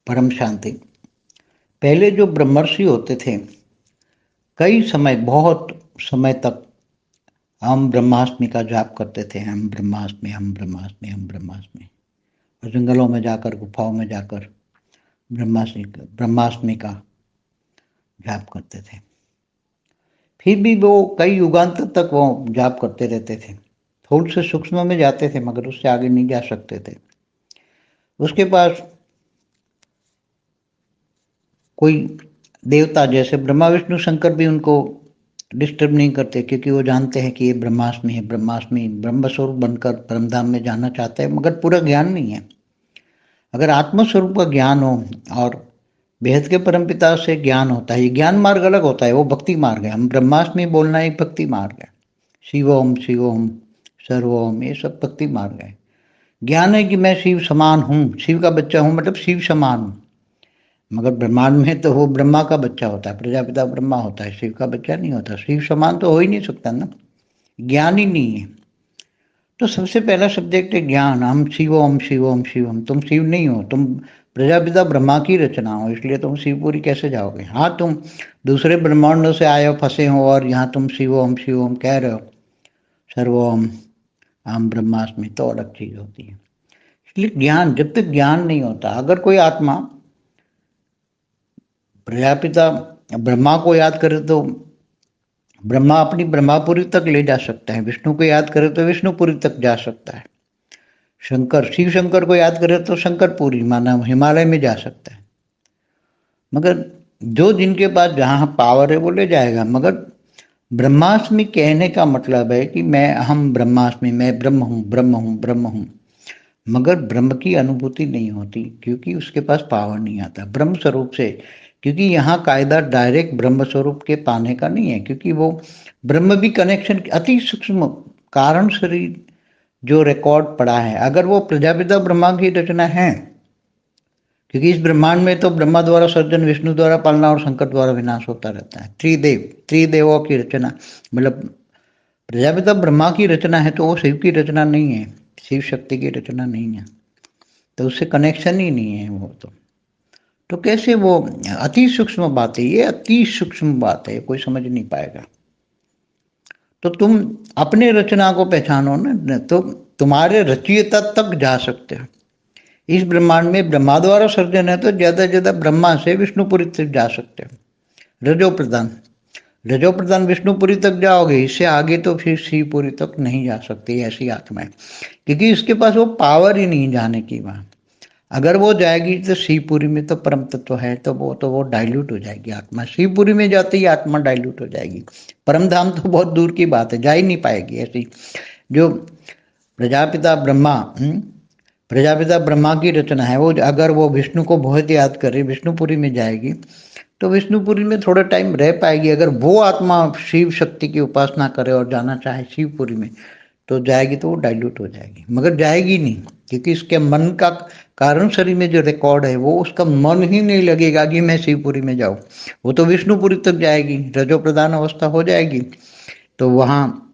परम शांति। पहले जो ब्रह्मर्षि होते थे, कई समय, बहुत समय तक हम ब्रह्माष्टमी का जाप करते थे। हम ब्रह्माष्टमी, हम ब्रह्माष्टमी, हम ब्रह्माष्टमी। और जंगलों में जाकर, गुफाओं में जाकर ब्रह्माष्टमी का जाप करते थे। फिर भी वो कई युगांतर तक वो जाप करते रहते थे। थोड़े से सूक्ष्म में जाते थे, मगर उससे आगे नहीं जा सकते थे। उसके पास कोई देवता, जैसे ब्रह्मा विष्णु शंकर, भी उनको डिस्टर्ब नहीं करते, क्योंकि वो जानते हैं कि ये ब्रह्माष्टमी है। ब्रह्माष्टमी ब्रह्मस्वरूप बनकर परमधाम में जाना चाहते हैं, मगर पूरा ज्ञान नहीं है। अगर आत्मस्वरूप का ज्ञान हो और बेहद के परमपिता से ज्ञान होता है, ये ज्ञान मार्ग अलग होता है, वो भक्ति मार्ग है। हम ब्रह्माष्टमी बोलना एक भक्ति मार्ग है। शिवोम शिवोम सर्वोम, ये सब भक्ति मार्ग है। ज्ञान है कि मैं शिव समान हूँ, शिव का बच्चा हूँ, मतलब शिव समान हूँ। मगर ब्रह्मांड में तो वो ब्रह्मा का बच्चा होता है, प्रजापिता ब्रह्मा होता है, शिव का बच्चा नहीं होता। शिव समान तो हो ही नहीं सकता ना, ज्ञान ही नहीं है। तो सबसे पहला सब्जेक्ट है ज्ञान। हम शिवोम शिवोम शिवम। तुम शिव नहीं हो, तुम प्रजापिता ब्रह्मा की रचना हो, इसलिए तुम शिवपुरी कैसे जाओगे? हाँ, तुम दूसरे ब्रह्मांडों से आए हो, फंसे हो, और यहाँ तुम शिवोम शिवोम कह रहे हो, सर्वोम हम ब्रह्मास्मि, तो अलग चीज होती है। इसलिए ज्ञान, जब तक ज्ञान नहीं होता, अगर कोई आत्मा प्रजापिता ब्रह्मा को याद करे तो ब्रह्मा अपनी ब्रह्मापुरी तक ले जा सकता है, विष्णु को याद करे तो विष्णुपुरी तक जा सकता है, शंकर, शिव शंकर को याद करे तो शंकरपुरी, माना हिमालय में जा सकता है। मगर जो जिनके पास जहाँ पावर है वो ले जाएगा। मगर ब्रह्मास्मि कहने का मतलब है कि मैं, हम ब्रह्मास्मि, मैं ब्रह्म हूँ, ब्रह्म हूँ, ब्रह्म हूँ। मगर ब्रह्म की अनुभूति नहीं होती, क्योंकि उसके पास पावर नहीं आता ब्रह्म स्वरूप से। क्योंकि यहाँ कायदा डायरेक्ट ब्रह्म स्वरूप के पाने का नहीं है, क्योंकि वो ब्रह्म भी कनेक्शन, अति सूक्ष्म कारण शरीर जो रिकॉर्ड पड़ा है, अगर वो प्रजापिता ब्रह्मा की रचना है, क्योंकि इस ब्रह्मांड में तो ब्रह्मा द्वारा सर्जन, विष्णु द्वारा पालना और शंकर द्वारा विनाश होता रहता है। त्रिदेवों की रचना, मतलब प्रजापिता ब्रह्मा की रचना है, तो वो शिव की रचना नहीं है, शिव शक्ति की रचना नहीं है, तो उससे कनेक्शन ही नहीं है वो। तो कैसे वो, अति सूक्ष्म बात है ये, अति सूक्ष्म बात है, कोई समझ नहीं पाएगा। तो तुम अपने रचना को पहचानो ना, तो तुम्हारे रचयिता तक जा सकते हो। इस ब्रह्मांड में ब्रह्मा द्वारा सर्जन है, तो ज्यादा से ज्यादा ब्रह्मा से विष्णुपुरी तक जा सकते हो। रजो प्रधान, रजो प्रधान विष्णुपुरी तक जाओगे, इससे आगे तो फिर शिवपुरी तक नहीं जा सकती ऐसी आत्मा है, क्योंकि इसके पास वो पावर ही नहीं जाने की वहां। अगर वो जाएगी तो शिवपुरी में तो परम तत्व है, तो वो डाइल्यूट हो जाएगी आत्मा। शिवपुरी में जाते ही आत्मा डाइल्यूट हो जाएगी। परम धाम तो बहुत दूर की बात है, जा ही नहीं पाएगी ऐसी। जो प्रजापिता ब्रह्मा, प्रजापिता ब्रह्मा की रचना है, वो अगर वो विष्णु को बहुत याद करे, विष्णुपुरी में जाएगी, तो विष्णुपुरी में थोड़ा टाइम रह पाएगी। अगर वो आत्मा शिव शक्ति की उपासना करे और जाना चाहे शिवपुरी में, तो जाएगी, तो वो डाइल्यूट हो जाएगी। मगर जाएगी नहीं, क्योंकि इसके मन का कारण शरीर में जो रिकॉर्ड है, वो उसका मन ही नहीं लगेगा कि मैं शिवपुरी में जाऊं। वो तो विष्णुपुरी तक जाएगी, रजो प्रधान अवस्था हो जाएगी, तो वहाँ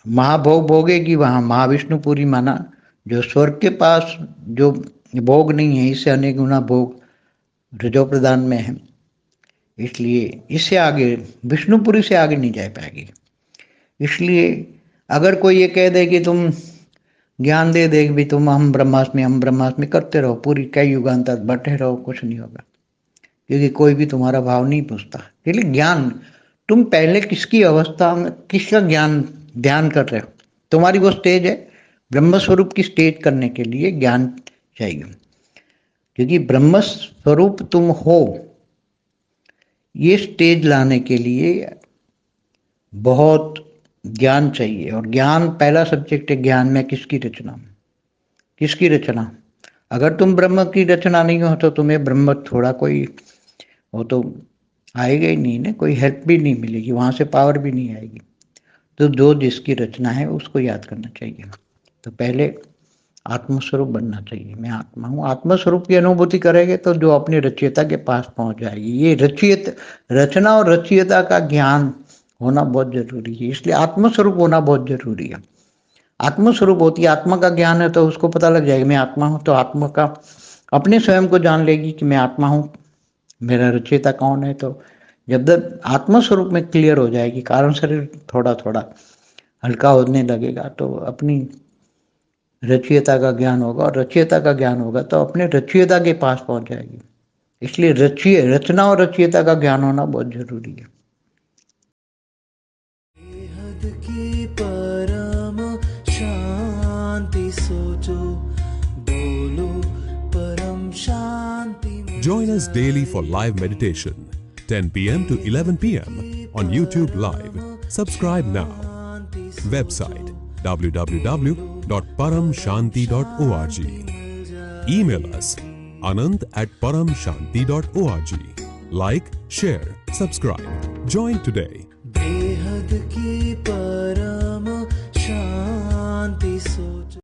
महाभोग भोगेगी। वहाँ महाविष्णुपुरी, माना जो स्वर्ग के पास जो भोग नहीं है, इससे अनेक गुना भोग रजो प्रधान में है। इसलिए इससे आगे, विष्णुपुरी से आगे नहीं जा पाएगी। इसलिए अगर कोई ये कह दे कि तुम ज्ञान दे दे भी, तुम हम ब्रह्मास्मि करते रहो, पूरी कई युगांतर बैठे रहो, कुछ नहीं होगा, क्योंकि कोई भी तुम्हारा भाव नहीं पूछता। इसलिए ज्ञान, तुम पहले किसकी अवस्था में, किसका ज्ञान ध्यान कर रहे हो? तुम्हारी वो स्टेज है, ब्रह्म स्वरूप की स्टेज करने के लिए ज्ञान चाहिए, क्योंकि ब्रह्म स्वरूप तुम हो, ये स्टेज लाने के लिए बहुत ज्ञान चाहिए। और ज्ञान पहला सब्जेक्ट है, ज्ञान में किसकी रचना, किसकी रचना। अगर तुम ब्रह्म की रचना नहीं हो, तो तुम्हें ब्रह्म थोड़ा कोई, वो तो आएगा ही नहीं ना, कोई हेल्प भी नहीं मिलेगी, वहां से पावर भी नहीं आएगी। तो जो जिसकी रचना है उसको याद करना चाहिए। तो पहले आत्मस्वरूप बनना चाहिए, मैं आत्मा हूँ। आत्मस्वरूप की अनुभूति करेंगे तो जो अपने रचयिता के पास पहुंच जाएगी। ये रचयित, रचना और रचयिता का ज्ञान होना बहुत जरूरी है, इसलिए आत्मस्वरूप होना बहुत जरूरी है। आत्मस्वरूप होती है, आत्मा का ज्ञान है, तो उसको पता लग जाएगा मैं आत्मा हूँ, तो आत्मा का अपने स्वयं को जान लेगी कि मैं आत्मा हूँ, मेरा रचयिता कौन है। तो जब तक आत्मा स्वरूप में क्लियर हो जाएगी, कारण शरीर थोड़ा थोड़ा हल्का होने लगेगा, तो अपनी रचयिता का ज्ञान होगा, और रचयिता का ज्ञान होगा तो अपने रचयिता के पास पहुंच जाएगी। इसलिए रचना और रचयिता का ज्ञान होना बहुत जरूरी है। बेहद की परम शांति सोचो, बोलो परम शांति। Join us daily for live meditation, 10 p.m. to 11 p.m. on YouTube Live. Subscribe now. Website www.paramshanti.org. Email us anand@paramshanti.org. Like, share, subscribe. Join today. बेहद की परम शांति सो